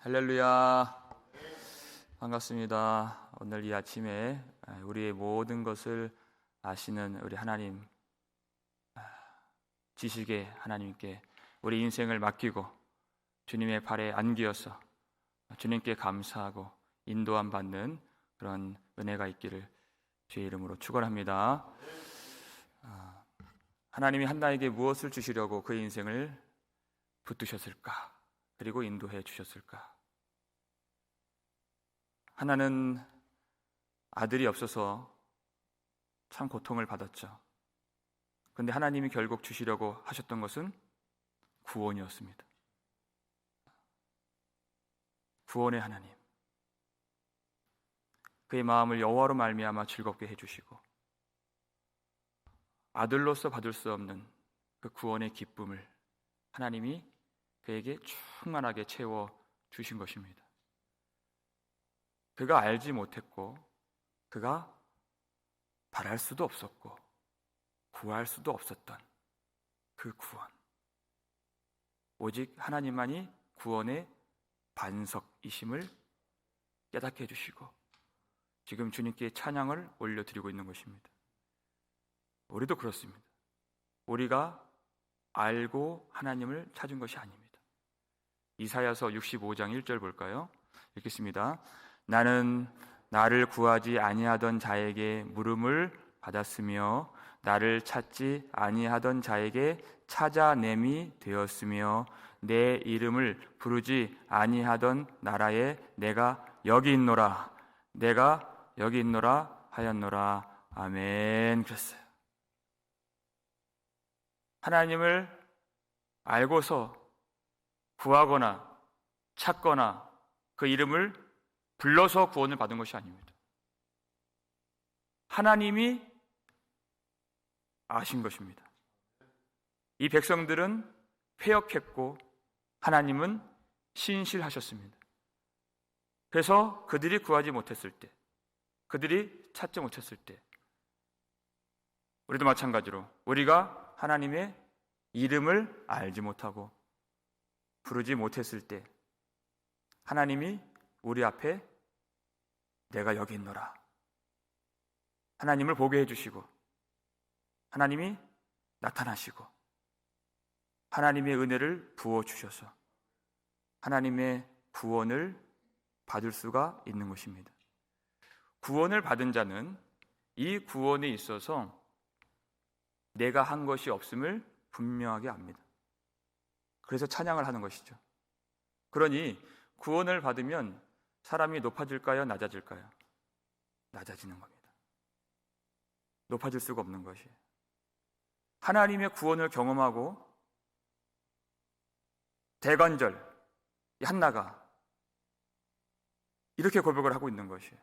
할렐루야. 반갑습니다. 오늘 이 아침에 우리의 모든 것을 아시는 우리 하나님, 지식의 하나님께 우리 인생을 맡기고 주님의 발에 안기어서 주님께 감사하고 인도함 받는 그런 은혜가 있기를 주의 이름으로 축원합니다. 하나님이 한나에게 무엇을 주시려고 그 인생을 붙드셨을까? 그리고 인도해 주셨을까? 하나는 아들이 없어서 참 고통을 받았죠. 그런데 하나님이 결국 주시려고 하셨던 것은 구원이었습니다. 구원의 하나님, 그의 마음을 여호와로 말미암아 즐겁게 해주시고 아들로서 받을 수 없는 그 구원의 기쁨을 하나님이 그에게 충만하게 채워 주신 것입니다. 그가 알지 못했고 그가 바랄 수도 없었고 구할 수도 없었던 그 구원, 오직 하나님만이 구원의 반석이심을 깨닫게 해주시고 지금 주님께 찬양을 올려드리고 있는 것입니다. 우리도 그렇습니다. 우리가 알고 하나님을 찾은 것이 아닙니다. 이사야서 65장 1절 볼까요? 읽겠습니다. 나는 나를 구하지 아니하던 자에게 물음을 받았으며 나를 찾지 아니하던 자에게 찾아냄이 되었으며 내 이름을 부르지 아니하던 나라에 내가 여기 있노라, 내가 여기 있노라 하였노라. 아멘. 그랬어요. 하나님을 알고서 구하거나 찾거나 그 이름을 불러서 구원을 받은 것이 아닙니다. 하나님이 아신 것입니다. 이 백성들은 패역했고 하나님은 신실하셨습니다. 그래서 그들이 구하지 못했을 때, 그들이 찾지 못했을 때, 우리도 마찬가지로 우리가 하나님의 이름을 알지 못하고 부르지 못했을 때 하나님이 우리 앞에 내가 여기 있노라, 하나님을 보게 해주시고 하나님이 나타나시고 하나님의 은혜를 부어주셔서 하나님의 구원을 받을 수가 있는 것입니다. 구원을 받은 자는 이 구원에 있어서 내가 한 것이 없음을 분명하게 압니다. 그래서 찬양을 하는 것이죠. 그러니 구원을 받으면 사람이 높아질까요? 낮아질까요? 낮아지는 겁니다. 높아질 수가 없는 것이에요. 하나님의 구원을 경험하고 대관절 한나가 이렇게 고백을 하고 있는 것이에요.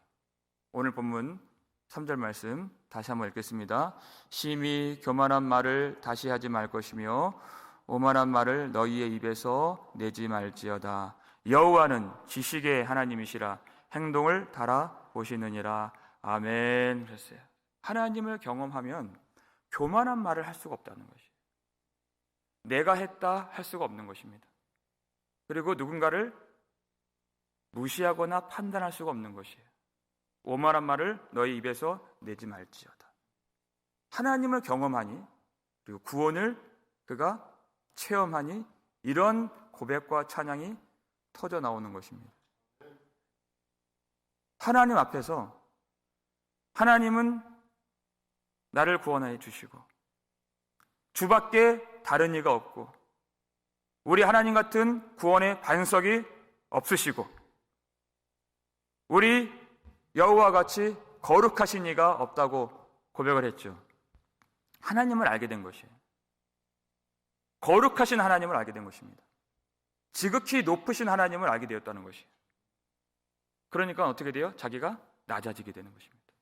오늘 본문 3절 말씀 다시 한번 읽겠습니다. 심히 교만한 말을 다시 하지 말 것이며 오만한 말을 너희의 입에서 내지 말지어다. 여호와는 지식의 하나님이시라 행동을 달아보시느니라. 아멘. 그랬어요. 하나님을 경험하면 교만한 말을 할 수가 없다는 것이에요. 내가 했다 할 수가 없는 것입니다. 그리고 누군가를 무시하거나 판단할 수가 없는 것이에요. 오만한 말을 너희 입에서 내지 말지어다. 하나님을 경험하니 그리고 구원을 그가 체험하니 이런 고백과 찬양이 터져 나오는 것입니다. 하나님 앞에서 하나님은 나를 구원해 주시고 주밖에 다른 이가 없고 우리 하나님 같은 구원의 반석이 없으시고 우리 여호와 같이 거룩하신 이가 없다고 고백을 했죠. 하나님을 알게 된 것이에요. 거룩하신 하나님을 알게 된 것입니다. 지극히 높으신 하나님을 알게 되었다는 것이에요. 그러니까 어떻게 돼요? 자기가 낮아지게 되는 것입니다.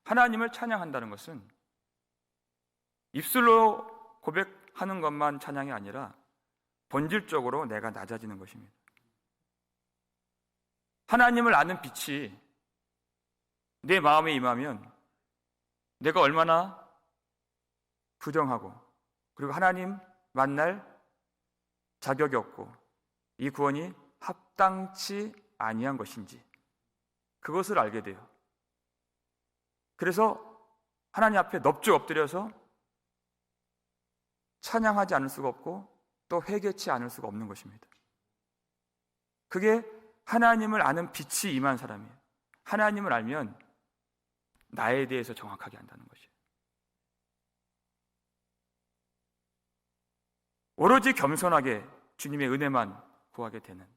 하나님을 찬양한다는 것은 입술로 고백하는 것만 찬양이 아니라 본질적으로 내가 낮아지는 것입니다. 하나님을 아는 빛이 내 마음에 임하면 내가 얼마나 부정하고 그리고 하나님 만날 자격이 없고 이 구원이 합당치 아니한 것인지 그것을 알게 돼요. 그래서 하나님 앞에 넙죽 엎드려서 찬양하지 않을 수가 없고 또 회개치 않을 수가 없는 것입니다. 그게 하나님을 아는 빛이 임한 사람이에요. 하나님을 알면 나에 대해서 정확하게 안다는 것이에요. 오로지 겸손하게 주님의 은혜만 구하게 되는,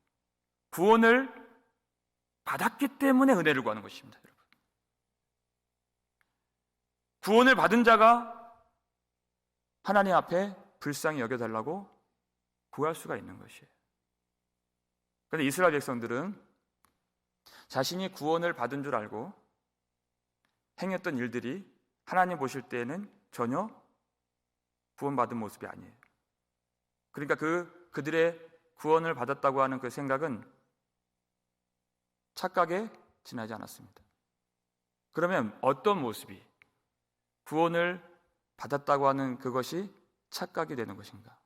구원을 받았기 때문에 은혜를 구하는 것입니다. 여러분. 구원을 받은 자가 하나님 앞에 불쌍히 여겨달라고 구할 수가 있는 것이에요. 그런데 이스라엘 백성들은 자신이 구원을 받은 줄 알고 행했던 일들이 하나님 보실 때에는 전혀 구원받은 모습이 아니에요. 그러니까 그들의 구원을 받았다고 하는 그 생각은 착각에 지나지 않았습니다. 그러면 어떤 모습이 구원을 받았다고 하는 그것이 착각이 되는 것인가?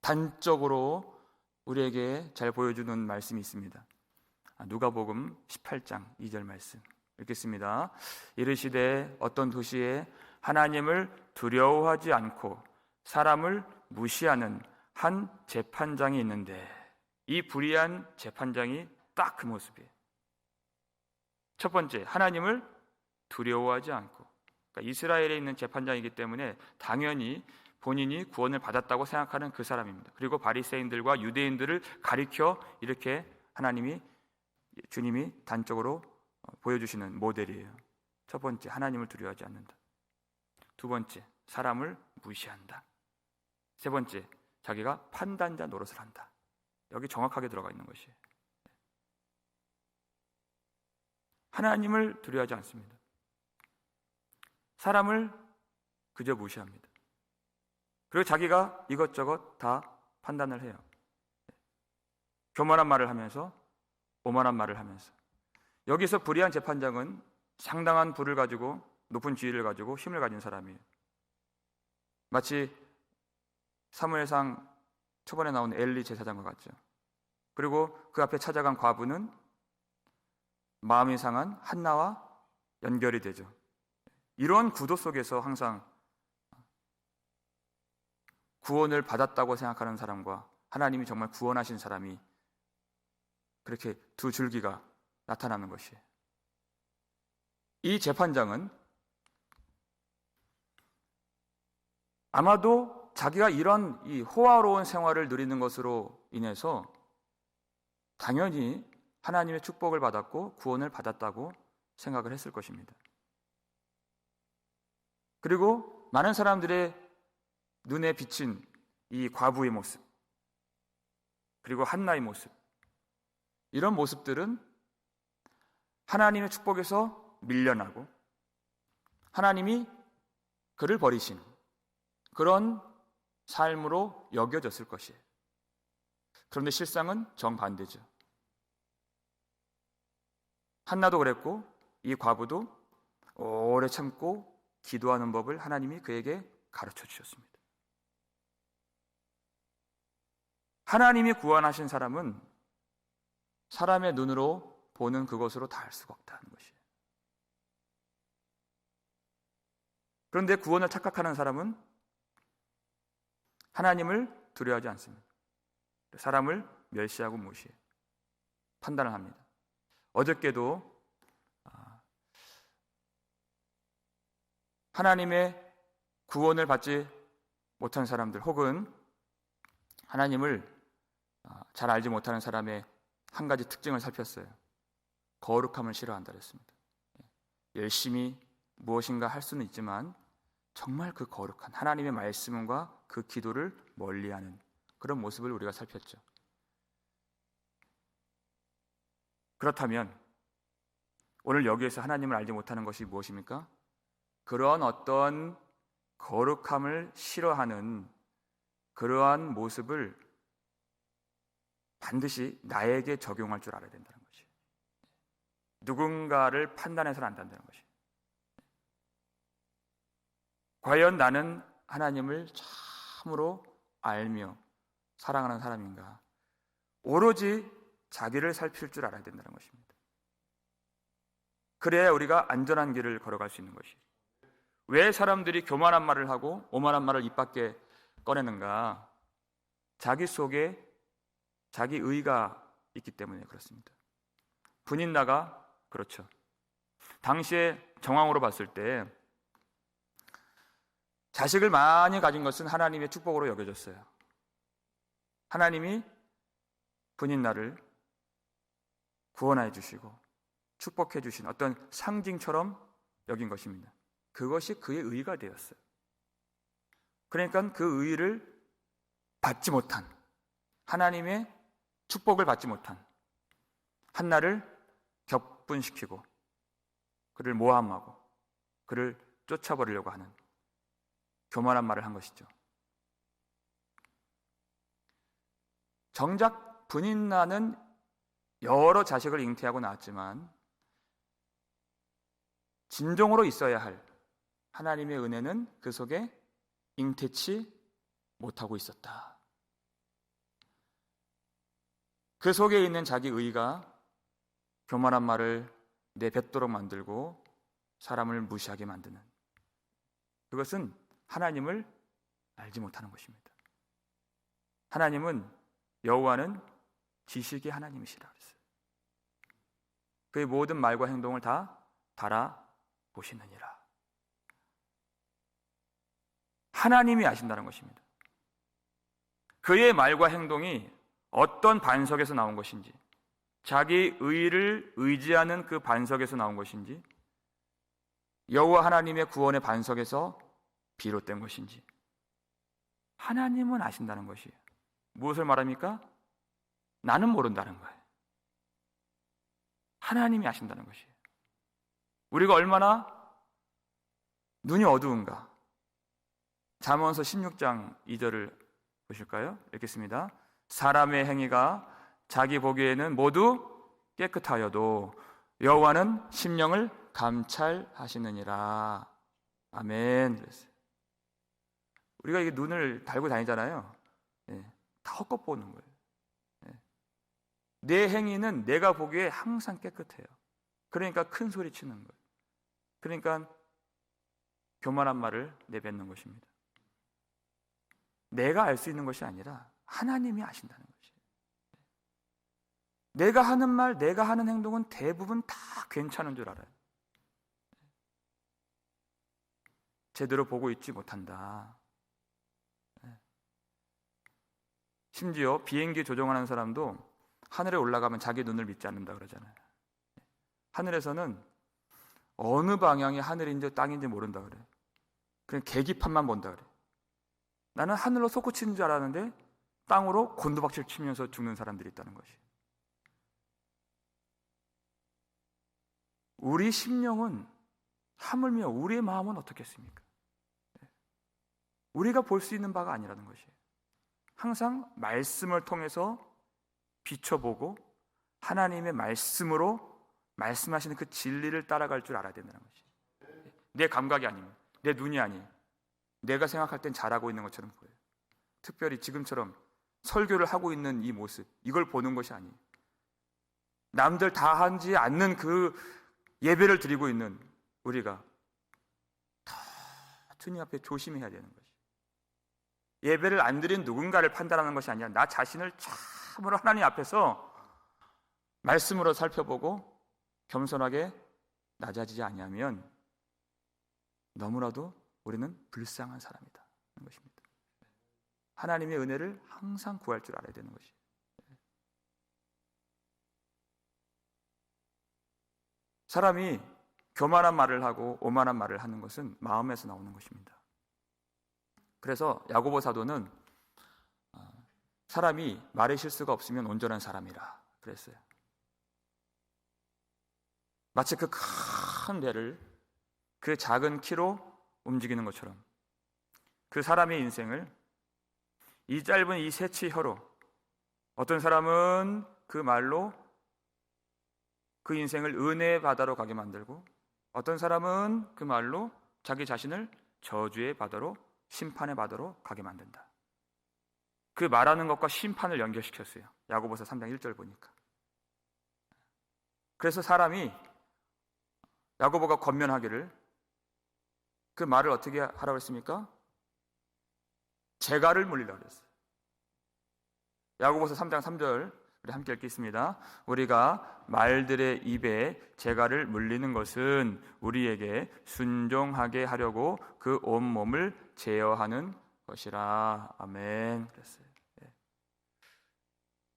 단적으로 우리에게 잘 보여주는 말씀이 있습니다. 누가복음 18장 2절 말씀 읽겠습니다. 이르시되 어떤 도시에 하나님을 두려워하지 않고 사람을 무시하는 한 재판장이 있는데, 이 불의한 재판장이 딱 그 모습이에요. 첫 번째, 하나님을 두려워하지 않고, 그러니까 이스라엘에 있는 재판장이기 때문에 당연히 본인이 구원을 받았다고 생각하는 그 사람입니다. 그리고 바리새인들과 유대인들을 가리켜 이렇게 주님이 단적으로 보여주시는 모델이에요. 첫 번째, 하나님을 두려워하지 않는다. 두 번째, 사람을 무시한다. 세 번째, 자기가 판단자 노릇을 한다. 여기 정확하게 들어가 있는 것이에요. 하나님을 두려워하지 않습니다. 사람을 그저 무시합니다. 그리고 자기가 이것저것 다 판단을 해요. 교만한 말을 하면서, 오만한 말을 하면서. 여기서 불의한 재판장은 상당한 부를 가지고, 높은 지위를 가지고 힘을 가진 사람이에요. 마치 사무엘상 초반에 나온 엘리 제사장과 같죠. 그리고 그 앞에 찾아간 과부는 마음이 상한 한나와 연결이 되죠. 이런 구도 속에서 항상 구원을 받았다고 생각하는 사람과 하나님이 정말 구원하신 사람이 그렇게 두 줄기가 나타나는 것이에요. 이 재판장은 아마도 자기가 이런 이 호화로운 생활을 누리는 것으로 인해서 당연히 하나님의 축복을 받았고 구원을 받았다고 생각을 했을 것입니다. 그리고 많은 사람들의 눈에 비친 이 과부의 모습, 그리고 한나의 모습, 이런 모습들은 하나님의 축복에서 밀려나고 하나님이 그를 버리신 그런 삶으로 여겨졌을 것이에요. 그런데 실상은 정반대죠. 한나도 그랬고 이 과부도 오래 참고 기도하는 법을 하나님이 그에게 가르쳐 주셨습니다. 하나님이 구원하신 사람은 사람의 눈으로 보는 그것으로 다 알 수가 없다는 것이에요. 그런데 구원을 착각하는 사람은 하나님을 두려워하지 않습니다. 사람을 멸시하고 무시해요. 판단을 합니다. 어저께도 하나님의 구원을 받지 못한 사람들, 혹은 하나님을 잘 알지 못하는 사람의 한 가지 특징을 살폈어요. 거룩함을 싫어한다 그랬습니다. 열심히 무엇인가 할 수는 있지만 정말 그 거룩한 하나님의 말씀과 그 기도를 멀리하는 그런 모습을 우리가 살폈죠. 그렇다면 오늘 여기에서 하나님을 알지 못하는 것이 무엇입니까? 그런 어떤 거룩함을 싫어하는 그러한 모습을 반드시 나에게 적용할 줄 알아야 된다는 것이에요. 누군가를 판단해서는 안 된다는 것이에요. 과연 나는 하나님을 참으로 알며 사랑하는 사람인가? 오로지 자기를 살필 줄 알아야 된다는 것입니다. 그래야 우리가 안전한 길을 걸어갈 수 있는 것이에요. 왜 사람들이 교만한 말을 하고 오만한 말을 입 밖에 꺼내는가? 자기 속에 자기 의가 있기 때문에 그렇습니다. 분인나가 그렇죠. 당시에 정황으로 봤을 때 자식을 많이 가진 것은 하나님의 축복으로 여겨졌어요. 하나님이 분인나를 구원해 주시고 축복해 주신 어떤 상징처럼 여긴 것입니다. 그것이 그의 의가 되었어요. 그러니까 그 의를 받지 못한, 하나님의 축복을 받지 못한 한나를 격분시키고 그를 모함하고 그를 쫓아버리려고 하는 교만한 말을 한 것이죠. 정작 분인나는 여러 자식을 잉태하고 낳았지만 진정으로 있어야 할 하나님의 은혜는 그 속에 잉태치 못하고 있었다. 그 속에 있는 자기 의가 교만한 말을 내뱉도록 만들고 사람을 무시하게 만드는, 그것은 하나님을 알지 못하는 것입니다. 하나님은, 여호와는 지식의 하나님이시라 그랬어요. 그의 모든 말과 행동을 다 달아보시느니라. 하나님이 아신다는 것입니다. 그의 말과 행동이 어떤 반석에서 나온 것인지, 자기 의를 의지하는 그 반석에서 나온 것인지, 여호와 하나님의 구원의 반석에서 비롯된 것인지 하나님은 아신다는 것이에요. 무엇을 말합니까? 나는 모른다는 거예요. 하나님이 아신다는 것이에요. 우리가 얼마나 눈이 어두운가. 잠언서 16장 2절을 보실까요? 읽겠습니다. 사람의 행위가 자기 보기에는 모두 깨끗하여도 여호와는 심령을 감찰하시느니라. 아멘. 그랬어요. 우리가 이게 눈을 달고 다니잖아요. 다 헛것 보는 거예요. 내 행위는 내가 보기에 항상 깨끗해요. 그러니까 큰 소리 치는 거예요. 그러니까 교만한 말을 내뱉는 것입니다. 내가 알 수 있는 것이 아니라 하나님이 아신다는 것이에요. 내가 하는 말, 내가 하는 행동은 대부분 다 괜찮은 줄 알아요. 제대로 보고 있지 못한다. 심지어 비행기 조종하는 사람도 하늘에 올라가면 자기 눈을 믿지 않는다 그러잖아요. 하늘에서는 어느 방향이 하늘인지 땅인지 모른다 그래요. 그냥 계기판만 본다 그래요. 나는 하늘로 솟구치는 줄 알았는데 땅으로 곤두박질 치면서 죽는 사람들이 있다는 것이에요. 우리 심령은, 하물며 우리의 마음은 어떻겠습니까? 우리가 볼 수 있는 바가 아니라는 것이에요. 항상 말씀을 통해서 비춰보고 하나님의 말씀으로 말씀하시는 그 진리를 따라갈 줄 알아야 된다는 것이에요. 내 감각이 아니면, 내 눈이 아니에요. 내가 생각할 땐 잘하고 있는 것처럼 보여요. 특별히 지금처럼 설교를 하고 있는 이 모습, 이걸 보는 것이 아니에요. 남들 다 하지 않는 그 예배를 드리고 있는 우리가 다 주님 앞에 조심해야 되는 것이에요. 예배를 안 드린 누군가를 판단하는 것이 아니라 나 자신을 참으로 하나님 앞에서 말씀으로 살펴보고 겸손하게 낮아지지 아니하면 너무나도 우리는 불쌍한 사람이다 하는 것입니다. 하나님의 은혜를 항상 구할 줄 알아야 되는 것이에요. 사람이 교만한 말을 하고 오만한 말을 하는 것은 마음에서 나오는 것입니다. 그래서 야고보 사도는 사람이 말의 실수가 없으면 온전한 사람이라 그랬어요. 마치 그 큰 배를 그 작은 키로 움직이는 것처럼 그 사람의 인생을 이 짧은 이 새치 혀로, 어떤 사람은 그 말로 그 인생을 은혜의 바다로 가게 만들고, 어떤 사람은 그 말로 자기 자신을 저주의 바다로, 심판의 바다로 가게 만든다. 그 말하는 것과 심판을 연결시켰어요. 야고보서 3장 1절 보니까. 그래서 사람이 야고보가 권면하기를 그 말을 어떻게 하라고 했습니까? 재갈을 물리라고 했어요. 야고보서 3장 3절 우리 함께 읽겠습니다. 우리가 말들의 입에 재갈을 물리는 것은 우리에게 순종하게 하려고 그 온몸을 제어하는 것이라. 아멘. 그랬어요.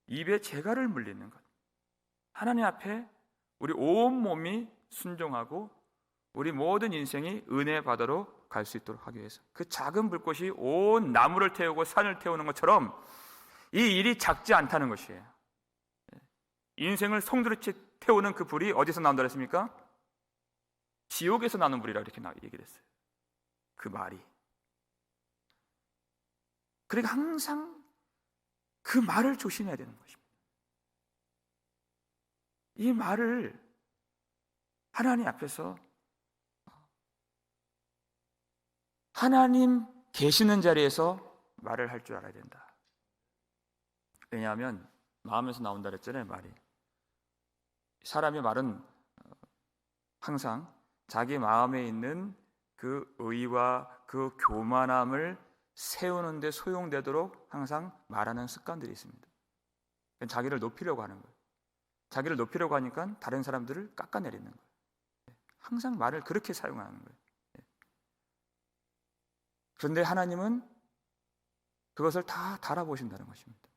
입에 재갈을 물리는 것. 하나님 앞에 우리 온몸이 순종하고 우리 모든 인생이 은혜 바다로 갈 수 있도록 하기 위해서 그 작은 불꽃이 온 나무를 태우고 산을 태우는 것처럼 이 일이 작지 않다는 것이에요. 인생을 송두리째 태우는 그 불이 어디서 나온다 그랬습니까? 지옥에서 나는 불이라고 이렇게 얘기를 했어요. 그 말이. 그러니까 항상 그 말을 조심해야 되는 것입니다. 이 말을 하나님 앞에서 하나님 계시는 자리에서 말을 할 줄 알아야 된다. 왜냐하면 마음에서 나온다 그랬잖아요. 말이. 사람의 말은 항상 자기 마음에 있는 그 의와 그 교만함을 세우는 데 소용되도록 항상 말하는 습관들이 있습니다. 자기를 높이려고 하는 거예요. 자기를 높이려고 하니까 다른 사람들을 깎아내리는 거예요. 항상 말을 그렇게 사용하는 거예요. 그런데 하나님은 그것을 다 달아보신다는 것입니다.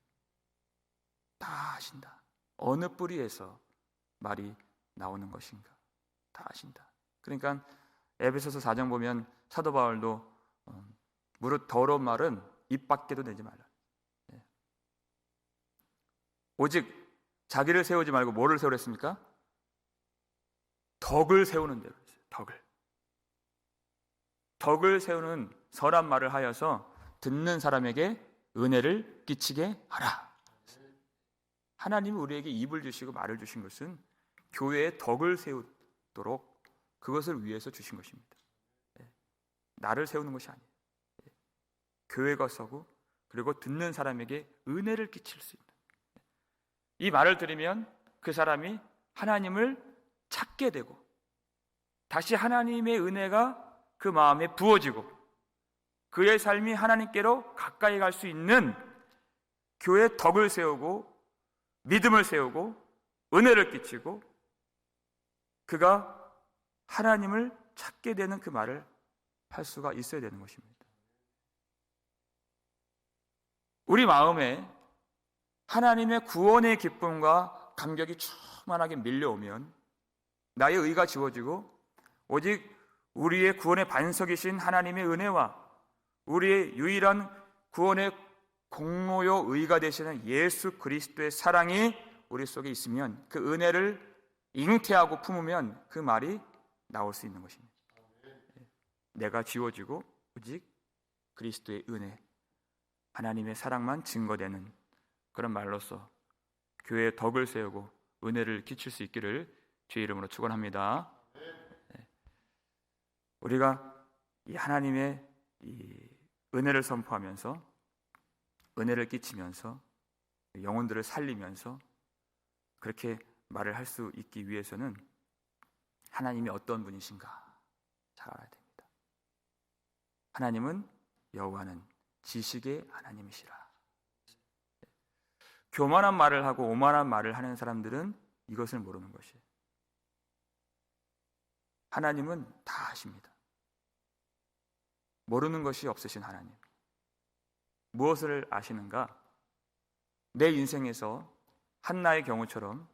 다 아신다. 어느 뿌리에서 말이 나오는 것인가 다 아신다. 그러니까 에베소서 4장 보면 사도 바울도 무릇 더러운 말은 입 밖에도 내지 말라. 오직 자기를 세우지 말고 뭐를 세우랬습니까? 덕을 세우는 대로 했어요. 덕을 세우는 선한 말을 하여서 듣는 사람에게 은혜를 끼치게 하라. 하나님이 우리에게 입을 주시고 말을 주신 것은 교회의 덕을 세우도록 그것을 위해서 주신 것입니다. 나를 세우는 것이 아니에요. 교회가 서고 그리고 듣는 사람에게 은혜를 끼칠 수 있는 이 말을 들으면 그 사람이 하나님을 찾게 되고 다시 하나님의 은혜가 그 마음에 부어지고 그의 삶이 하나님께로 가까이 갈 수 있는 교회의 덕을 세우고 믿음을 세우고 은혜를 끼치고 그가 하나님을 찾게 되는 그 말을 할 수가 있어야 되는 것입니다. 우리 마음에 하나님의 구원의 기쁨과 감격이 충만하게 밀려오면 나의 의가 지워지고 오직 우리의 구원의 반석이신 하나님의 은혜와 우리의 유일한 구원의 공로요 의가 되시는 예수 그리스도의 사랑이 우리 속에 있으면 그 은혜를 잉태하고 품으면 그 말이 나올 수 있는 것입니다. 내가 지워지고 오직 그리스도의 은혜, 하나님의 사랑만 증거되는 그런 말로서 교회의 덕을 세우고 은혜를 끼칠 수 있기를 주의 이름으로 축원합니다. 우리가 이 하나님의 이 은혜를 선포하면서 은혜를 끼치면서 영혼들을 살리면서 그렇게 말을 할 수 있기 위해서는 하나님이 어떤 분이신가 잘 알아야 됩니다. 하나님은 여호와는 지식의 하나님이시라. 교만한 말을 하고 오만한 말을 하는 사람들은 이것을 모르는 것이에요. 하나님은 다 아십니다. 모르는 것이 없으신 하나님. 무엇을 아시는가? 내 인생에서 한나의 경우처럼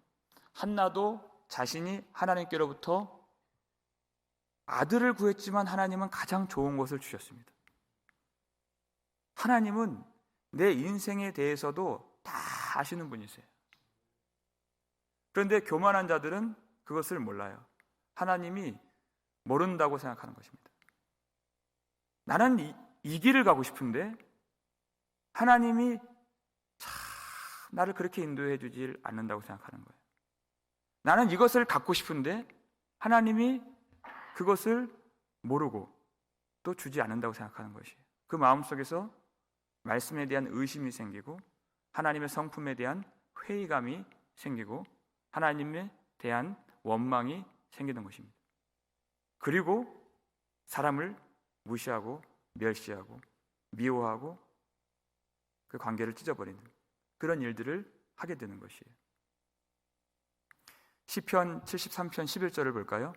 한나도 자신이 하나님께로부터 아들을 구했지만 하나님은 가장 좋은 것을 주셨습니다. 하나님은 내 인생에 대해서도 다 아시는 분이세요. 그런데 교만한 자들은 그것을 몰라요. 하나님이 모른다고 생각하는 것입니다. 나는 이 길을 가고 싶은데 하나님이 참 나를 그렇게 인도해 주질 않는다고 생각하는 거예요. 나는 이것을 갖고 싶은데 하나님이 그것을 모르고 또 주지 않는다고 생각하는 것이에요. 그 마음속에서 말씀에 대한 의심이 생기고 하나님의 성품에 대한 회의감이 생기고 하나님에 대한 원망이 생기는 것입니다. 그리고 사람을 무시하고 멸시하고 미워하고 그 관계를 찢어버리는 그런 일들을 하게 되는 것이에요. 시편 73편 11절을 볼까요?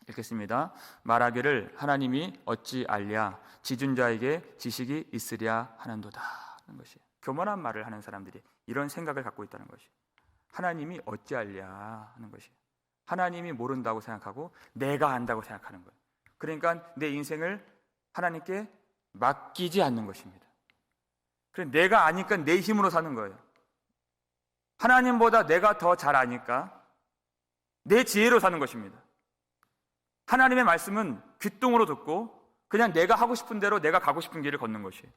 읽겠습니다. 말하기를 하나님이 어찌 알랴 지존자에게 지식이 있으랴 하는도다 하는 것이에요. 교만한 말을 하는 사람들이 이런 생각을 갖고 있다는 것이에요. 하나님이 어찌 알랴 하는 것이에요. 하나님이 모른다고 생각하고 내가 안다고 생각하는 거예요. 그러니까 내 인생을 하나님께 맡기지 않는 것입니다. 그래서 내가 아니까 내 힘으로 사는 거예요. 하나님보다 내가 더 잘 아니까 내 지혜로 사는 것입니다. 하나님의 말씀은 귓등으로 듣고 그냥 내가 하고 싶은 대로 내가 가고 싶은 길을 걷는 것이에요.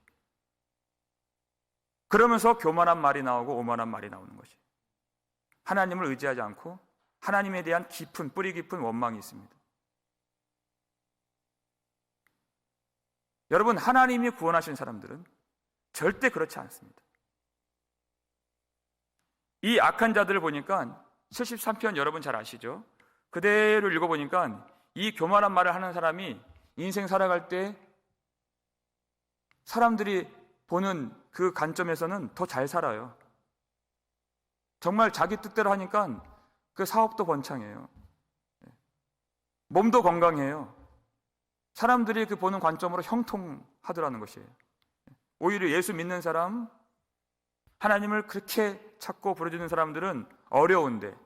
그러면서 교만한 말이 나오고 오만한 말이 나오는 것이에요. 하나님을 의지하지 않고 하나님에 대한 깊은 뿌리 깊은 원망이 있습니다. 여러분, 하나님이 구원하신 사람들은 절대 그렇지 않습니다. 이 악한 자들을 보니까 73편 여러분 잘 아시죠? 그대로 읽어보니까 이 교만한 말을 하는 사람이 인생 살아갈 때 사람들이 보는 그 관점에서는 더 잘 살아요. 정말 자기 뜻대로 하니까 그 사업도 번창해요. 몸도 건강해요. 사람들이 그 보는 관점으로 형통하더라는 것이에요. 오히려 예수 믿는 사람, 하나님을 그렇게 찾고 부르짖는 사람들은 어려운데,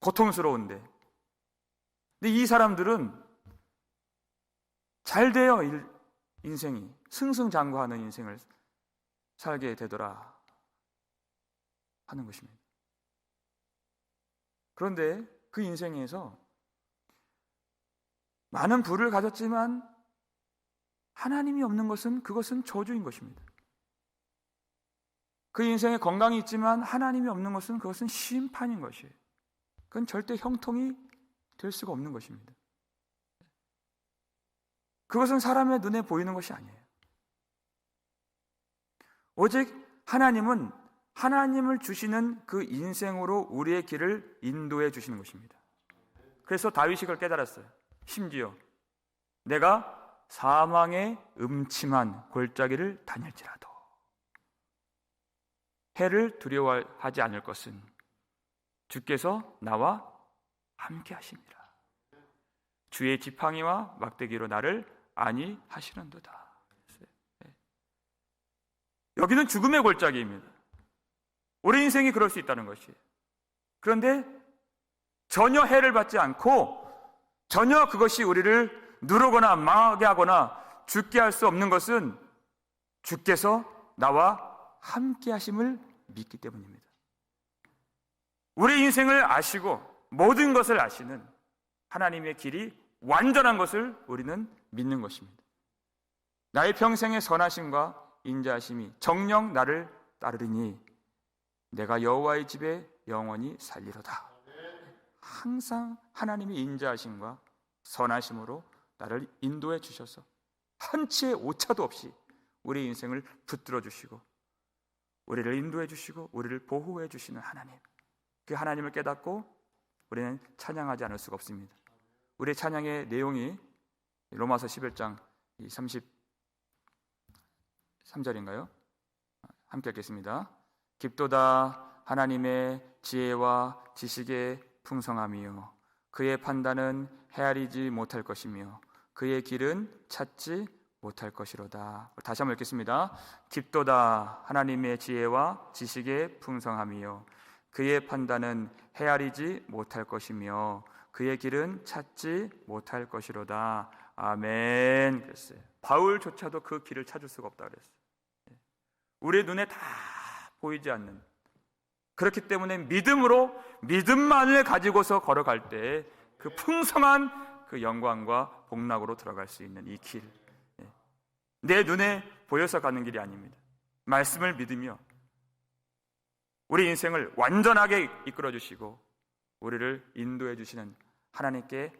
고통스러운데, 근데 이 사람들은 잘 돼요. 인생이 승승장구하는 인생을 살게 되더라 하는 것입니다. 그런데 그 인생에서 많은 부를 가졌지만 하나님이 없는 것은 그것은 저주인 것입니다. 그 인생에 건강이 있지만 하나님이 없는 것은 그것은 심판인 것이에요. 그건 절대 형통이 될 수가 없는 것입니다. 그것은 사람의 눈에 보이는 것이 아니에요. 오직 하나님은 하나님을 주시는 그 인생으로 우리의 길을 인도해 주시는 것입니다. 그래서 다윗이 그걸 깨달았어요. 심지어 내가 사망의 음침한 골짜기를 다닐지라도 해를 두려워하지 않을 것은 주께서 나와 함께 하십니다. 주의 지팡이와 막대기로 나를 안위하시는도다. 여기는 죽음의 골짜기입니다. 우리 인생이 그럴 수 있다는 것이에요. 그런데 전혀 해를 받지 않고 전혀 그것이 우리를 누르거나 망하게 하거나 죽게 할 수 없는 것은 주께서 나와 함께 하심을 믿기 때문입니다. 우리 인생을 아시고 모든 것을 아시는 하나님의 길이 완전한 것을 우리는 믿는 것입니다. 나의 평생의 선하심과 인자하심이 정녕 나를 따르리니 내가 여호와의 집에 영원히 살리로다. 항상 하나님의 인자하심과 선하심으로 나를 인도해 주셔서 한치의 오차도 없이 우리 인생을 붙들어 주시고 우리를 인도해 주시고 우리를 보호해 주시는 하나님, 그 하나님을 깨닫고 우리는 찬양하지 않을 수가 없습니다. 우리의 찬양의 내용이 로마서 11장 33절인가요? 함께 읽겠습니다. 깊도다 하나님의 지혜와 지식의 풍성함이요 그의 판단은 헤아리지 못할 것이며 그의 길은 찾지 못할 것이로다. 다시 한번 읽겠습니다. 깊도다 하나님의 지혜와 지식의 풍성함이요 그의 판단은 헤아리지 못할 것이며 그의 길은 찾지 못할 것이로다. 아멘. 그랬어요. 바울조차도 그 길을 찾을 수가 없다 그랬어요. 우리의 눈에 다 보이지 않는, 그렇기 때문에 믿음으로 믿음만을 가지고서 걸어갈 때 그 풍성한 그 영광과 복락으로 들어갈 수 있는 이 길, 내 눈에 보여서 가는 길이 아닙니다. 말씀을 믿으며 우리 인생을 완전하게 이끌어 주시고 우리를 인도해 주시는 하나님께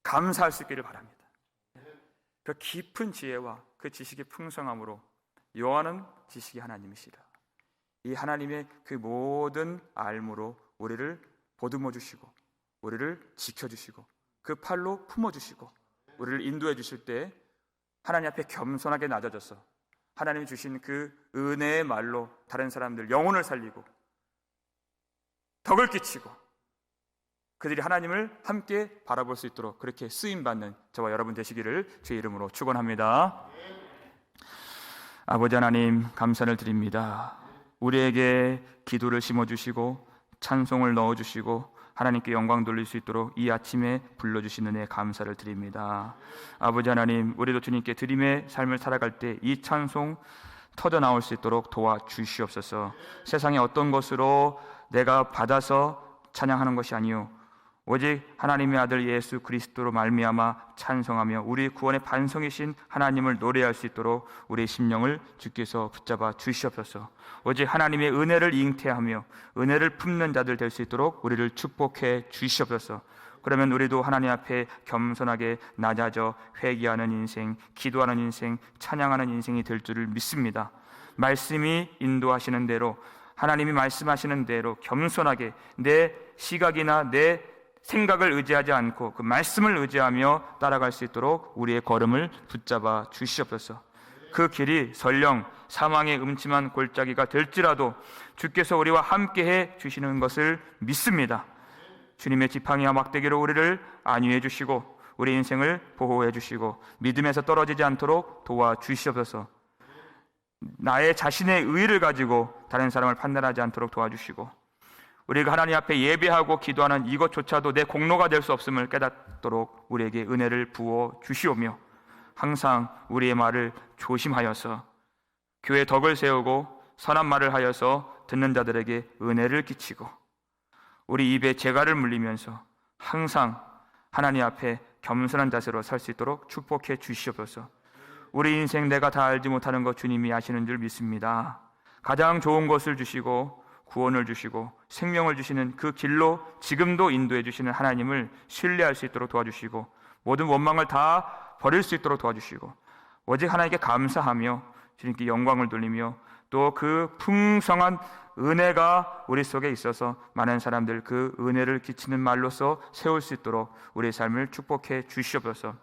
감사할 수 있기를 바랍니다. 그 깊은 지혜와 그 지식의 풍성함으로 여호와는 지식의 하나님이시라. 이 하나님의 그 모든 알므로 우리를 보듬어 주시고 우리를 지켜주시고 그 팔로 품어주시고 우리를 인도해 주실 때 하나님 앞에 겸손하게 낮아져서 하나님이 주신 그 은혜의 말로 다른 사람들 영혼을 살리고 덕을 끼치고 그들이 하나님을 함께 바라볼 수 있도록 그렇게 쓰임받는 저와 여러분 되시기를 주의 이름으로 축원합니다. 아버지 하나님, 감사를 드립니다. 우리에게 기도를 심어주시고 찬송을 넣어주시고 하나님께 영광 돌릴 수 있도록 이 아침에 불러주신 은혜에 감사를 드립니다. 아버지 하나님, 우리도 주님께 드림의 삶을 살아갈 때 이 찬송 터져 나올 수 있도록 도와주시옵소서. 세상의 어떤 것으로 내가 받아서 찬양하는 것이 아니요 오직 하나님의 아들 예수 그리스도로 말미암아 찬송하며 우리 구원의 반성이신 하나님을 노래할 수 있도록 우리의 심령을 주께서 붙잡아 주시옵소서. 오직 하나님의 은혜를 잉태하며 은혜를 품는 자들 될 수 있도록 우리를 축복해 주시옵소서. 그러면 우리도 하나님 앞에 겸손하게 낮아져 회개하는 인생, 기도하는 인생, 찬양하는 인생이 될 줄을 믿습니다. 말씀이 인도하시는 대로, 하나님이 말씀하시는 대로 겸손하게 내 시각이나 내 생각을 의지하지 않고 그 말씀을 의지하며 따라갈 수 있도록 우리의 걸음을 붙잡아 주시옵소서. 그 길이 설령 사망의 음침한 골짜기가 될지라도 주께서 우리와 함께해 주시는 것을 믿습니다. 주님의 지팡이와 막대기로 우리를 안위해 주시고 우리 인생을 보호해 주시고 믿음에서 떨어지지 않도록 도와주시옵소서. 나의 자신의 의의를 가지고 다른 사람을 판단하지 않도록 도와주시고 우리가 하나님 앞에 예배하고 기도하는 이것조차도 내 공로가 될 수 없음을 깨닫도록 우리에게 은혜를 부어 주시오며 항상 우리의 말을 조심하여서 교회 덕을 세우고 선한 말을 하여서 듣는 자들에게 은혜를 끼치고 우리 입에 재갈을 물리면서 항상 하나님 앞에 겸손한 자세로 살 수 있도록 축복해 주시옵소서. 우리 인생 내가 다 알지 못하는 것 주님이 아시는 줄 믿습니다. 가장 좋은 것을 주시고 구원을 주시고 생명을 주시는 그 길로 지금도 인도해 주시는 하나님을 신뢰할 수 있도록 도와주시고 모든 원망을 다 버릴 수 있도록 도와주시고 오직 하나님께 감사하며 주님께 영광을 돌리며 또 그 풍성한 은혜가 우리 속에 있어서 많은 사람들 그 은혜를 끼치는 말로서 세울 수 있도록 우리의 삶을 축복해 주시옵소서.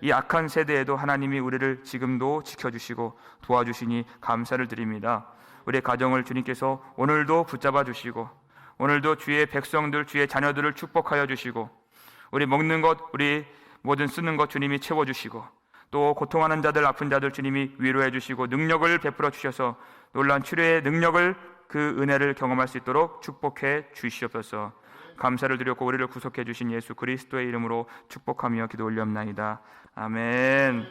이 악한 세대에도 하나님이 우리를 지금도 지켜주시고 도와주시니 감사를 드립니다. 우리의 가정을 주님께서 오늘도 붙잡아 주시고 오늘도 주의 백성들, 주의 자녀들을 축복하여 주시고 우리 먹는 것, 우리 모든 쓰는 것 주님이 채워주시고 또 고통하는 자들, 아픈 자들 주님이 위로해 주시고 능력을 베풀어 주셔서 놀라운 치료의 능력을 그 은혜를 경험할 수 있도록 축복해 주시옵소서. 감사를 드렸고 우리를 구속해 주신 예수 그리스도의 이름으로 축복하며 기도 올리옵나이다. 아멘.